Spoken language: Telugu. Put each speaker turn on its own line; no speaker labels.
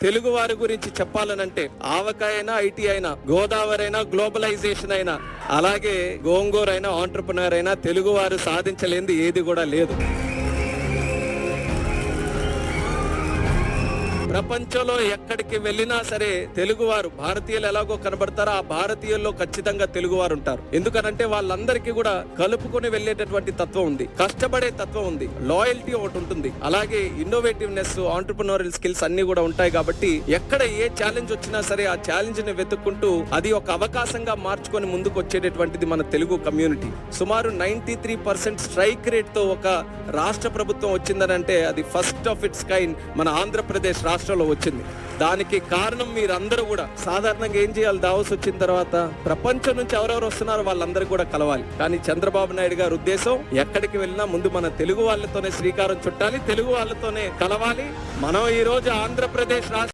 తెలుగు వారి గురించి చెప్పాలనంటే ఆవకాయ అయినా, ఐటీ అయినా, గోదావరి అయినా, గ్లోబలైజేషన్ అయినా, అలాగే గోంగూర అయినా, ఆంటర్ప్రినర్ అయినా తెలుగు వారు సాధించలేనిది ఏది కూడా లేదు. ప్రపంచంలో ఎక్కడికి వెళ్ళినా సరే తెలుగువారు, భారతీయులు ఎలాగో కనబడతారో ఆ భారతీయుల్లో ఖచ్చితంగా తెలుగువారు ఉంటారు. ఎందుకనంటే వాళ్ళందరికీ కూడా కలుపుకొని వెళ్ళేటటువంటి తత్వం ఉంది, కష్టపడే తత్వం ఉంది, లాయల్టీ ఒకటి ఉంటుంది, అలాగే ఇన్నోవేటివ్నెస్, ఆంటర్ప్రినోరియల్ స్కిల్స్ అన్ని కూడా ఉంటాయి. కాబట్టి ఎక్కడ ఏ ఛాలెంజ్ వచ్చినా సరే ఆ ఛాలెంజ్ ని వెతుక్కుంటూ అది ఒక అవకాశంగా మార్చుకొని ముందుకు వచ్చేటటువంటిది మన తెలుగు కమ్యూనిటీ. సుమారు 93% స్ట్రైక్ రేట్ తో ఒక రాష్ట్ర ప్రభుత్వం వచ్చిందనంటే అది ఫస్ట్ ఆఫ్ ఇట్స్ కైండ్ మన ఆంధ్రప్రదేశ్ రాష్ట్రంలో వచ్చింది. దానికి కారణం మీరందరూ కూడా. సాధారణంగా ఏం చేయాలి, దావోస్ వచ్చిన తర్వాత ప్రపంచం నుంచి ఎవరెవరు వస్తున్నారో వాళ్ళందరూ కూడా కలవాలి. కానీ చంద్రబాబు నాయుడు గారి ఉద్దేశం ఎక్కడికి వెళ్ళినా ముందు మన తెలుగు వాళ్ళతోనే శ్రీకారం చుట్టాలి, తెలుగు వాళ్ళతోనే కలవాలి. మనం ఈ రోజు ఆంధ్రప్రదేశ్ రాష్ట్ర